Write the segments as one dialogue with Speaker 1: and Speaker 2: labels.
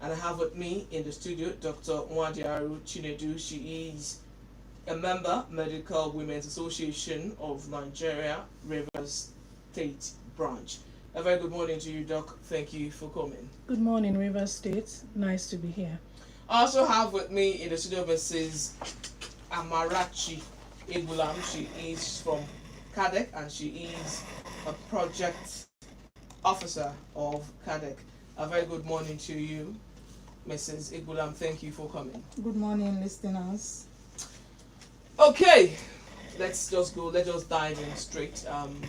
Speaker 1: And I have with me in the studio Dr. Nwadiaru Chinedu. She is a member, Medical Women's Association of Nigeria, Rivers State Branch. A very good morning to you, Doc. Thank you for coming.
Speaker 2: Good morning, Rivers State. Nice to be here.
Speaker 1: I also have with me in the studio Mrs. Amarachi Egulam. She is from CADEC and she is a project officer of CADEC. A very good morning to you, Mrs. Egulam. Thank you for coming.
Speaker 2: Good morning, listeners.
Speaker 1: Okay, let's just go. Let's just dive in straight.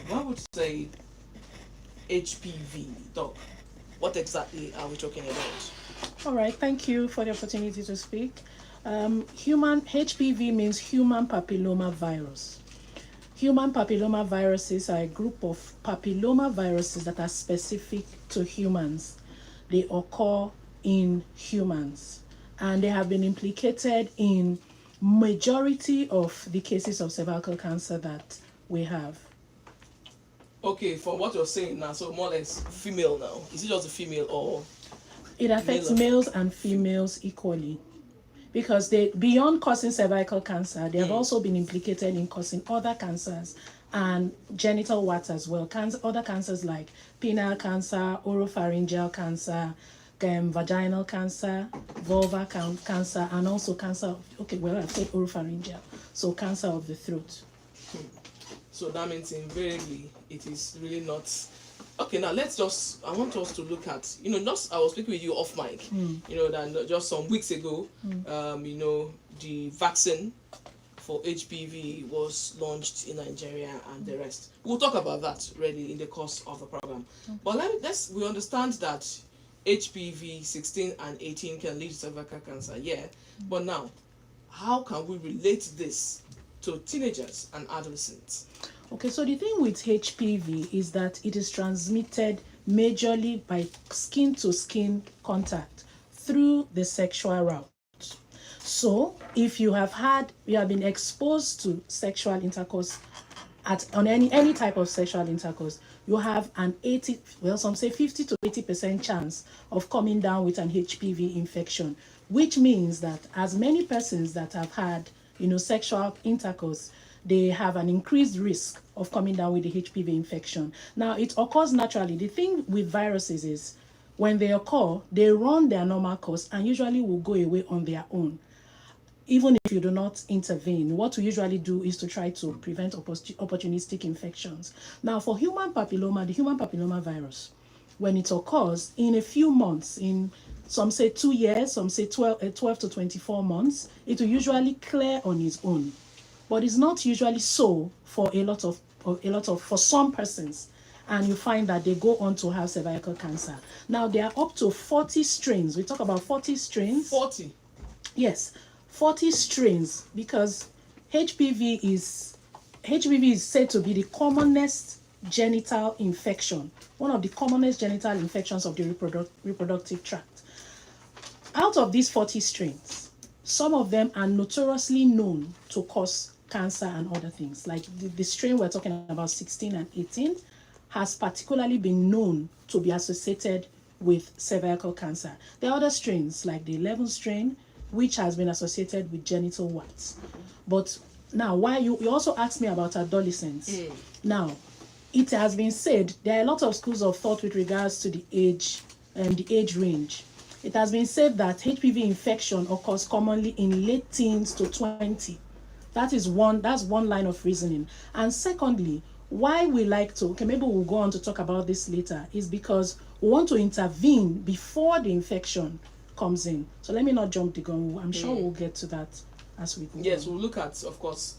Speaker 1: What would you say HPV, Doc? What exactly are we talking about?
Speaker 2: All right, thank you for the opportunity to speak. Human HPV means human papilloma virus. Human papilloma viruses are a group of papilloma viruses that are specific to humans. They occur in humans, and they have been implicated in majority of the cases of cervical cancer that we have.
Speaker 1: Okay, from what you're saying now, so more or less female now. Is it just a female or?
Speaker 2: It affects males and females equally, because they, beyond causing cervical cancer, they have also been implicated in causing other cancers and genital warts as well. Other cancers like penile cancer, oropharyngeal cancer, vaginal cancer, vulvar cancer, and also cancer of, I've said oropharyngeal, so cancer of the throat.
Speaker 1: So that means invariably it is really not. Okay, now I want us to look at, just I was speaking with you off mic, that just some weeks ago, the vaccine for HPV was launched in Nigeria and the rest. We'll talk about that really in the course of the program. But we understand that HPV 16 and 18 can lead to cervical cancer, but now, how can we relate this to teenagers and adolescents?
Speaker 2: Okay, so the thing with HPV is that it is transmitted majorly by skin-to-skin contact through the sexual route. So, if you have been exposed to sexual intercourse on any type of sexual intercourse, you have an 50 to 80% chance of coming down with an HPV infection, which means that as many persons that have had, sexual intercourse, they have an increased risk of coming down with the HPV infection. Now, it occurs naturally. The thing with viruses is when they occur, they run their normal course and usually will go away on their own. Even if you do not intervene, what we usually do is to try to prevent opportunistic infections. Now, for human papilloma, the human papilloma virus, when it occurs in a few months, in some say 2 years, some say 12 to 24 months, it will usually clear on its own. But it's not usually so for for some persons, and you find that they go on to have cervical cancer. Now, there are up to 40 strains. We talk about 40 strains.
Speaker 1: 40?
Speaker 2: Yes, 40 strains, because HPV is said to be the commonest genital infection, one of the commonest genital infections of the reproductive tract. Out of these 40 strains, some of them are notoriously known to cause cancer and other things. Like the strain we're talking about, 16 and 18, has particularly been known to be associated with cervical cancer. There are other strains like the 11 strain, which has been associated with genital warts. But now, why you also asked me about adolescents. Now, it has been said there are a lot of schools of thought with regards to the age range. It has been said that HPV infection occurs commonly in late teens to 20. That's one line of reasoning. And secondly, why we like to, maybe we'll go on to talk about this later, is because we want to intervene before the infection comes in. So let me not jump the gun. I'm sure we'll get to that as we go.
Speaker 1: Yes, we'll look at, of course,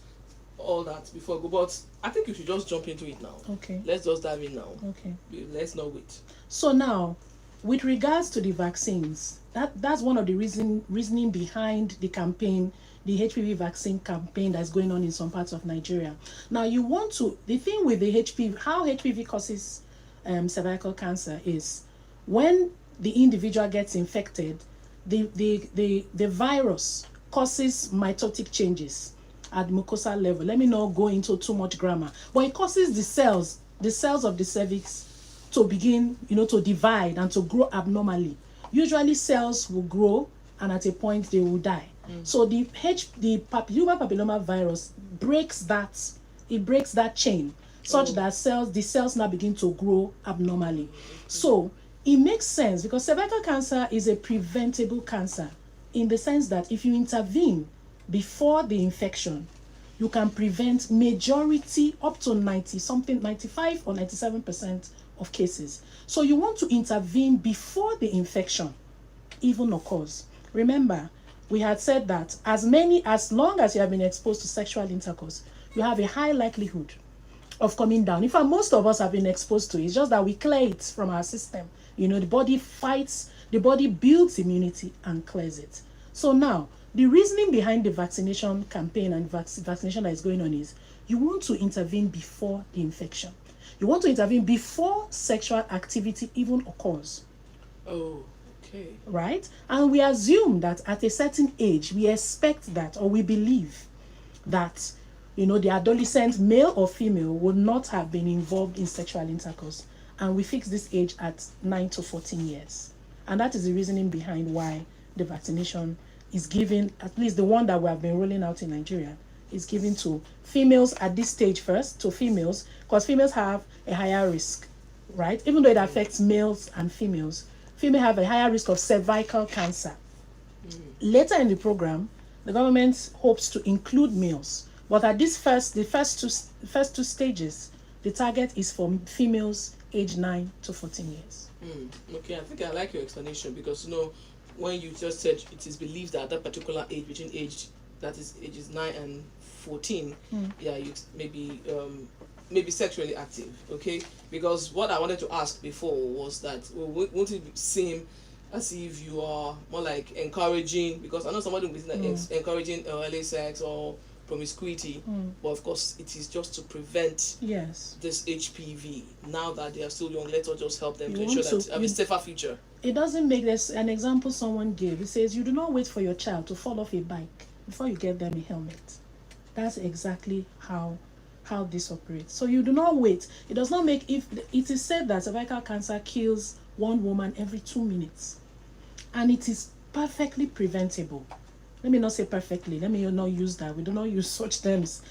Speaker 1: all that before we go. But I think you should just jump into it now.
Speaker 2: Okay.
Speaker 1: Let's just dive in now.
Speaker 2: Okay.
Speaker 1: Let's not wait.
Speaker 2: So now, with regards to the vaccines, that's one of the reasoning behind the campaign, the HPV vaccine campaign that's going on in some parts of Nigeria. Now, the thing with the HPV, how HPV causes cervical cancer is when the individual gets infected, the virus causes mitotic changes at mucosal level. Let me not go into too much grammar, but it causes the cells of the cervix to begin, to divide and to grow abnormally. usually cells will grow and at a point they will die. So the human papilloma virus breaks that chain such that the cells now begin to grow abnormally. So it makes sense because cervical cancer is a preventable cancer in the sense that if you intervene before the infection, you can prevent majority up to 95 or 97% of cases. So you want to intervene before the infection even occurs. Remember, we had said that as long as you have been exposed to sexual intercourse, you have a high likelihood of coming down. In fact, most of us have been exposed to it. It's just that we clear it from our system. The body builds immunity and clears it. So now, the reasoning behind the vaccination campaign and vaccination that is going on is you want to intervene before the infection. You want to intervene before sexual activity even occurs.
Speaker 1: Oh, okay.
Speaker 2: Right? And we assume that at a certain age, we expect that, or we believe that, the adolescent, male or female, would not have been involved in sexual intercourse. And we fix this age at 9 to 14 years. And that is the reasoning behind why the vaccination is given, at least the one that we have been rolling out in Nigeria, is given to females at this stage first, to females, because females have a higher risk, right? Even though it affects males and females, females have a higher risk of cervical cancer. Later in the program, the government hopes to include males, but at the first two stages, the target is for females aged 9 to 14 years.
Speaker 1: Okay, I think I like your explanation because when you just said it is believed that that particular age, between ages 9 and 14, you maybe sexually active, okay? Because what I wanted to ask before was that won't it seem as if you are more like encouraging, because I know somebody will be encouraging early sex or promiscuity, but of course it is just to prevent this HPV. Now that they are still young, let's just help them to ensure that have a safer future.
Speaker 2: It doesn't make this an example someone gave. It says you do not wait for your child to fall off a bike before you get them a helmet. That's exactly how this operates. So you do not wait. It does not make, if it is said that cervical cancer kills one woman every 2 minutes, and it is perfectly preventable. Let me not say perfectly. Let me not use that. We do not use such terms.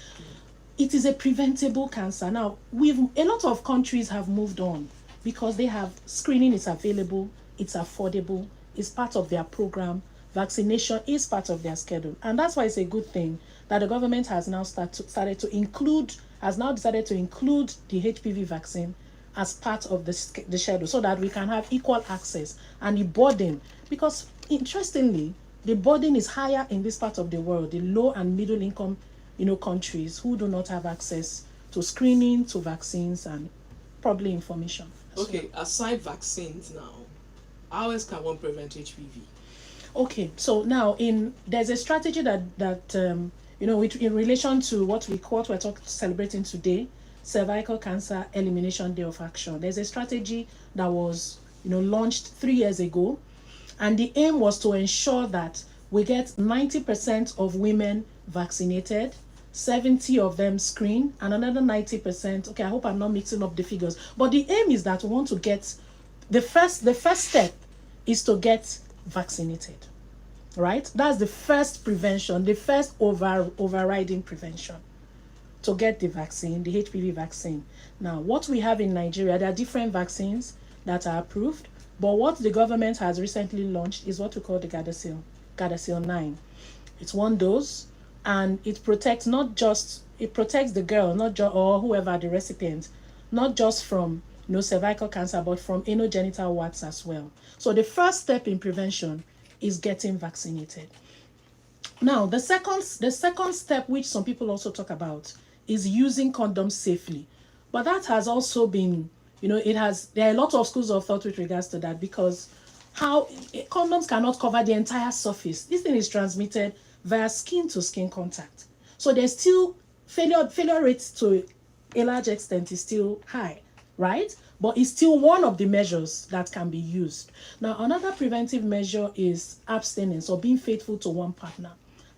Speaker 2: It is a preventable cancer. Now, a lot of countries have moved on because they have screening is available, it's affordable, it's part of their program. Vaccination is part of their schedule, and that's why it's a good thing that the government has now decided to include the HPV vaccine as part of the schedule, so that we can have equal access. And the burden, because interestingly, the burden is higher in this part of the world, the low and middle income, countries who do not have access to screening, to vaccines, and probably information.
Speaker 1: Okay, aside vaccines now, how else can one prevent HPV?
Speaker 2: Okay, so now there's a strategy that in relation to what we're celebrating today, Cervical Cancer Elimination Day of Action. There's a strategy that was launched 3 years ago, and the aim was to ensure that we get 90% of women vaccinated, 70 of them screened, and another 90%. Okay, I hope I'm not mixing up the figures, but the aim is that we want to get the first step is to get vaccinated, right? That's the first prevention, the first overriding prevention, to get the vaccine, the HPV vaccine. Now, what we have in Nigeria, there are different vaccines that are approved, but what the government has recently launched is what we call the Gardasil 9. It's 1 dose, and it protects the girl, or whoever the recipient, not just from cervical cancer, but from anogenital warts as well. So the first step in prevention is getting vaccinated. Now, the second step, which some people also talk about, is using condoms safely. But that has also been, there are a lot of schools of thought with regards to that, because condoms cannot cover the entire surface. This thing is transmitted via skin-to-skin contact. So there's still failure rates to a large extent is still high, right? But it's still one of the measures that can be used. Now, another preventive measure is abstinence, or being faithful to one partner.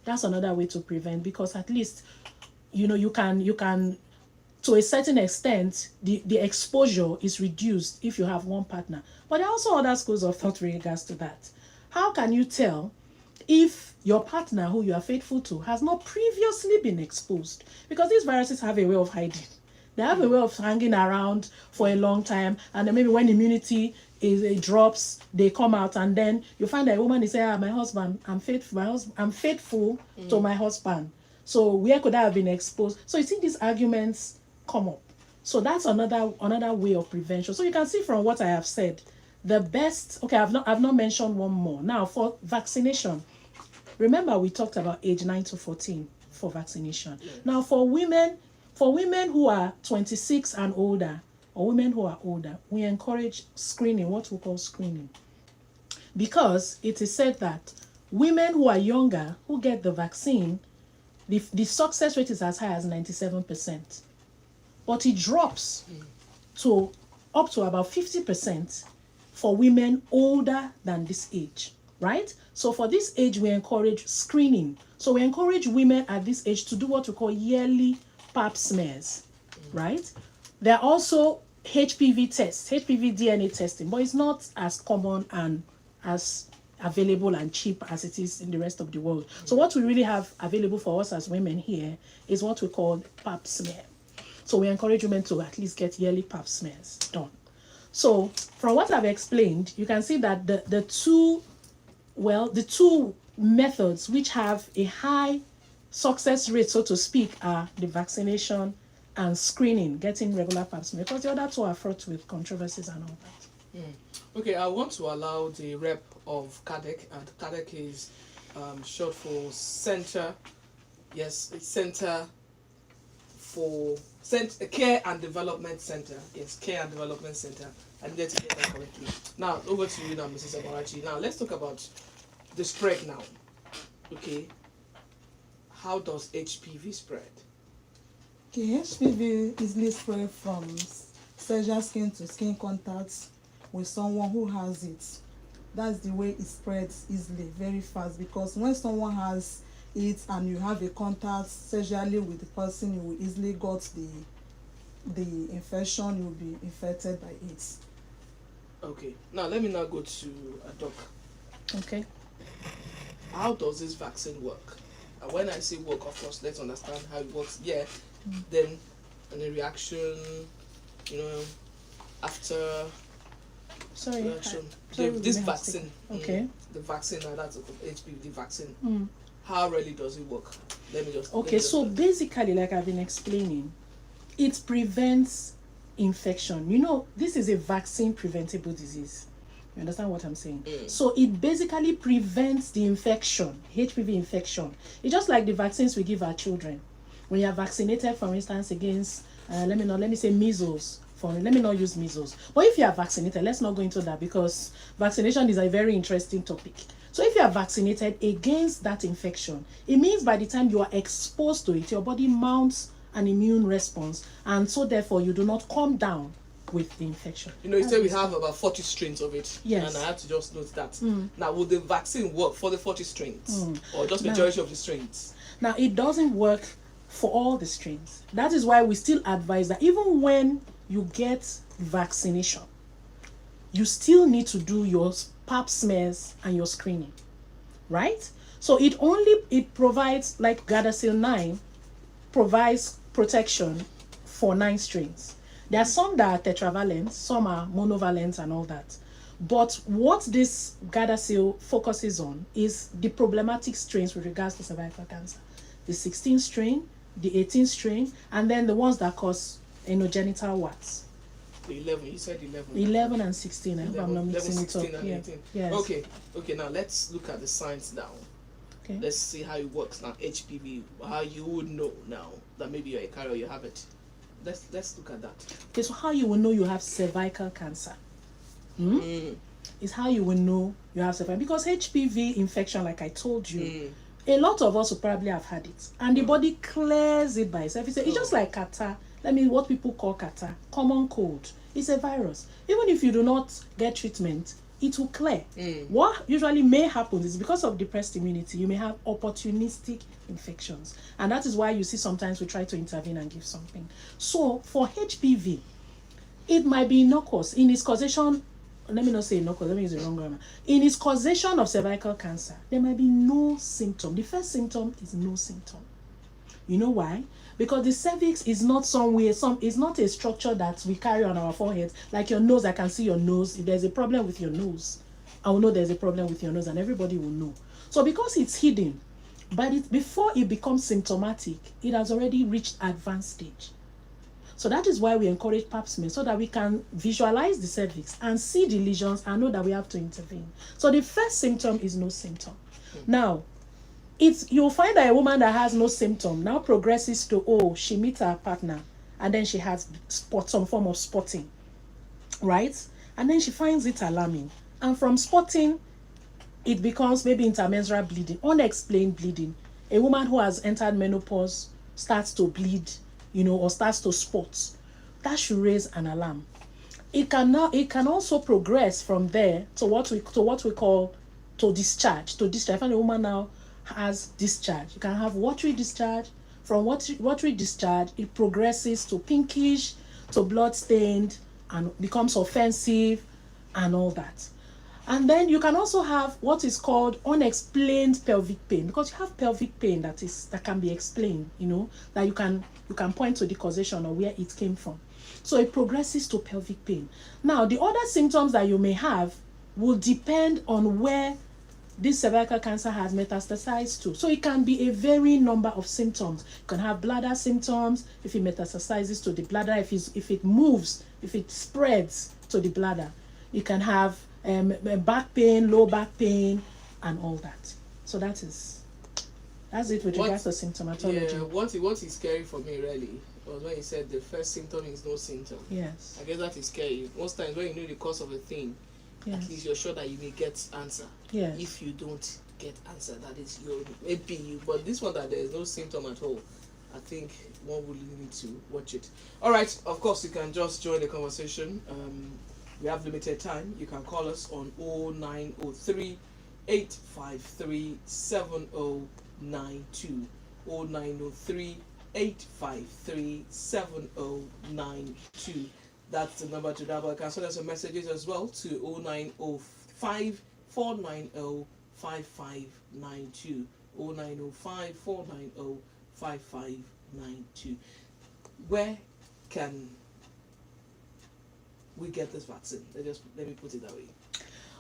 Speaker 2: That's another way to prevent, because at least, you can to a certain extent, the exposure is reduced if you have one partner. But there are also other schools of thought with regards to that. How can you tell if your partner who you are faithful to has not previously been exposed? Because these viruses have a way of hiding. They have a way of hanging around for a long time, and then maybe when immunity it drops, they come out, and then you find that a woman is saying, my husband, I'm faithful, I'm faithful to my husband. So where could I have been exposed? So you see these arguments come up. So that's another way of prevention. So you can see from what I have said, the best, okay, I've not mentioned one more. Now for vaccination, remember we talked about age 9 to 14 for vaccination. Yes. Now for women who are 26 and older, or women who are older, we encourage screening, what we call screening. Because it is said that women who are younger, who get the vaccine, the success rate is as high as 97%. But it drops to up to about 50% for women older than this age, right? So for this age, we encourage screening. So we encourage women at this age to do what we call yearly pap smears, right? There are also HPV tests, HPV DNA testing, but it's not as common and as available and cheap as it is in the rest of the world. So what we really have available for us as women here is what we call pap smear. So we encourage women to at least get yearly pap smears done. So from what I've explained, you can see that the two methods which have a high success rate, so to speak, are the vaccination and screening, getting regular pap smear, because the other two are fraught with controversies and all that.
Speaker 1: Okay, I want to allow the rep of CADEC, and CADEC is short for Center, yes, it's Center for Care and Development Center. Yes, Care and Development Center. I didn't get that correctly. Now, over to you now, Mrs. Amarachi. Now, let's talk about the spread now. Okay. How does HPV spread?
Speaker 3: Okay, HPV easily spread from sexual skin to skin contact with someone who has it. That's the way it spreads easily, very fast, because when someone has it and you have a contact sexually with the person, you will easily got the infection, you will be infected by it.
Speaker 1: Okay, now let me now go to a doc.
Speaker 2: Okay.
Speaker 1: How does this vaccine work? And when I say work, of course, let's understand how it works. Yeah, then and the reaction, after reaction. This vaccine.
Speaker 2: Okay.
Speaker 1: The vaccine, that's HPV vaccine. How really does it work?
Speaker 2: Okay, so basically, like I've been explaining, it prevents infection. This is a vaccine preventable disease. You understand what I'm saying? So it basically prevents the infection, HPV infection. It's just like the vaccines we give our children. When you are vaccinated, for instance, against, let me say measles. Let me not use measles. But if you are vaccinated, let's not go into that, because vaccination is a very interesting topic. So if you are vaccinated against that infection, it means by the time you are exposed to it, your body mounts an immune response, and so therefore you do not come down with the infection.
Speaker 1: You said we have about 40 strains of it.
Speaker 2: Yes.
Speaker 1: And I have to just note that. Now, will the vaccine work for the 40 strains? Or just majority of the strains?
Speaker 2: Now, it doesn't work for all the strains. That is why we still advise that even when you get vaccination, you still need to do your pap smears and your screening, right? So it provides, like Gardasil 9 provides protection for 9 strains. There are some that are tetravalent, some are monovalent and all that. But what this Gardasil focuses on is the problematic strains with regards to cervical cancer. The 16 strain, the 18 strain, and then the ones that cause genital warts.
Speaker 1: The 11, you said 11.
Speaker 2: 11 and 16, I hope I'm not
Speaker 1: 11,
Speaker 2: mixing
Speaker 1: 16
Speaker 2: it up.
Speaker 1: and
Speaker 2: Yeah.
Speaker 1: 18.
Speaker 2: Yes.
Speaker 1: Okay, now let's look at the science now.
Speaker 2: Okay.
Speaker 1: Let's see how it works now. HPV, how you would know now that maybe you're a carrier, you have it. Let's look at that.
Speaker 2: Okay, so how you will know you have cervical cancer? Is how you will know you have cervical, because HPV infection, like I told you, a lot of us will probably have had it, and the body clears it by itself. It's just like catarrh. What people call catarrh, common cold. It's a virus. Even if you do not get treatment, it will clear. What usually may happen is because of depressed immunity, you may have opportunistic infections. And that is why you see sometimes we try to intervene and give something. So for HPV, it might be innocuous in its causation. Let me not say innocuous, let me use the wrong grammar. In its causation of cervical cancer, there might be no symptom. The first symptom is no symptom. You know why? Because the cervix is not somewhere, it's not a structure that we carry on our foreheads. Like your nose, I can see your nose. If there's a problem with your nose, I will know there's a problem with your nose, and everybody will know. So because it's hidden, but before it becomes symptomatic, it has already reached advanced stage. So that is why we encourage pap smear, so that we can visualize the cervix and see the lesions and know that we have to intervene. So the first symptom is no symptom. Now, you'll find that a woman that has no symptom now progresses to, she meets her partner and then she has some form of spotting, right? And then she finds it alarming. And from spotting, it becomes maybe intermenstrual bleeding, unexplained bleeding. A woman who has entered menopause starts to bleed, or starts to spot. That should raise an alarm. It can also progress from there to what we call discharge. Find a woman now has discharge. You can have watery discharge. From watery discharge, it progresses to pinkish, to blood stained, and becomes offensive and all that. And then you can also have what is called unexplained pelvic pain, because you have pelvic pain that can be explained, that you can point to the causation or where it came from. So it progresses to pelvic pain. Now, the other symptoms that you may have will depend on where this cervical cancer has metastasized to. So it can be a varying number of symptoms. You can have bladder symptoms if it metastasizes to the bladder, if it moves, if it spreads to the bladder. You can have back pain, low back pain, and all that. So that's it with regards to symptomatology.
Speaker 1: Yeah, what is scary for me really was when you said the first symptom is no symptom.
Speaker 2: Yes.
Speaker 1: I guess that is scary. Most times when you know the cause of a thing,
Speaker 2: Yes.
Speaker 1: at least you're sure that you may get answer.
Speaker 2: Yes.
Speaker 1: If you don't get answer, that is maybe you. But this one that there is no symptom at all, I think one would need to watch it. All right. Of course, you can just join the conversation. We have limited time. You can call us on 0903 853 7092. 0903 853 7092. That's the number to dial. You can send us some messages as well to 0905 490 5592. 0905 490 5592. Where can we get this vaccine? Let me put it that way.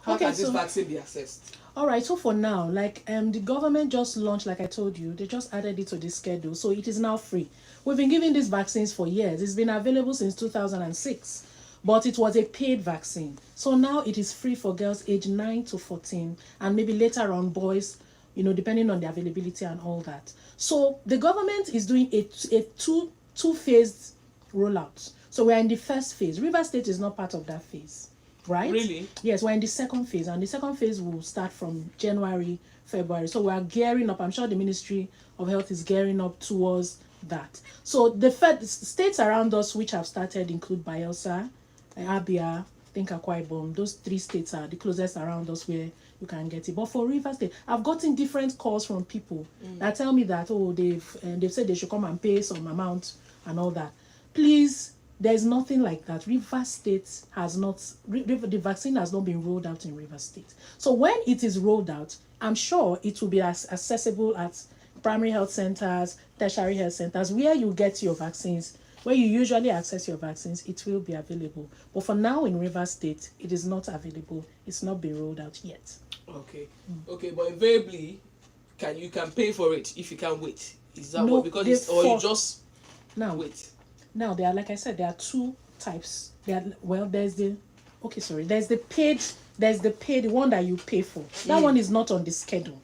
Speaker 1: How can this vaccine be accessed?
Speaker 2: All right, so for now, the government just launched, like I told you, they just added it to the schedule, so it is now free. We've been giving these vaccines for years. It's been available since 2006, but it was a paid vaccine. So now it is free for girls aged 9 to 14, and maybe later on boys, depending on the availability and all that. So the government is doing a two-phased rollout. So we're in the first phase. River State is not part of that phase, right?
Speaker 1: Really?
Speaker 2: Yes, we're in the second phase, and the second phase will start from January, February. So we are gearing up. I'm sure the Ministry of Health is gearing up towards that. So the states around us which have started include Bayelsa, Abia, I think Akwa Ibom. Those 3 states are the closest around us where you can get it. But for River State, I've gotten different calls from people that tell me that they've said they should come and pay some amount and all that. Please. There's nothing like that. River State the vaccine has not been rolled out in River State. So when it is rolled out, I'm sure it will be as accessible at primary health centers, tertiary health centers, where you get your vaccines, where you usually access your vaccines, it will be available. But for now in River State, it is not available. It's not been rolled out yet.
Speaker 1: Okay. Okay, but invariably, you can pay for it if you can't wait. Is that what? Because you just wait.
Speaker 2: Now, like I said, there are 2 types. There's the paid, the one that you pay for. That one is not on the schedule.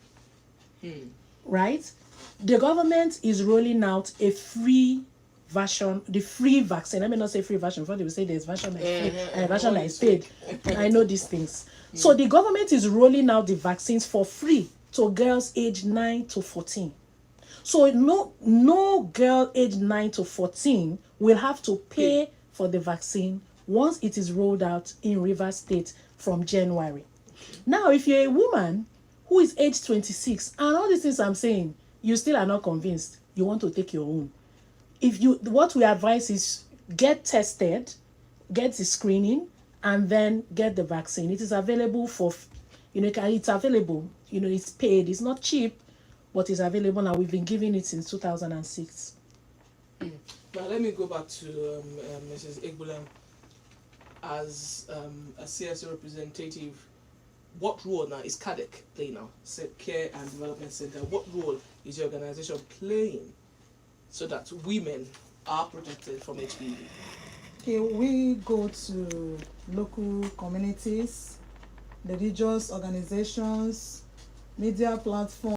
Speaker 2: Right? The government is rolling out a free version, the free vaccine. Let me not say free version, before they will say there's version that is free and a version that is paid. I know these things. So the government is rolling out the vaccines for free to girls aged 9 to 14. So no girl aged 9 to 14 will have to pay for the vaccine once it is rolled out in River State from January. Now, if you're a woman who is age 26, and all these things I'm saying, you still are not convinced, you want to take your own. What we advise is get tested, get the screening, and then get the vaccine. It is available for, it's available, it's paid, it's not cheap, but it's available now. We've been giving it since 2006.
Speaker 1: Now let me go back to Mrs. Egbulam. As a CSO representative, what role now is CADEC playing now? Care and Development Center. What role is your organization playing so that women are protected from HPV?
Speaker 3: Okay, we go to local communities, religious organizations, media platforms.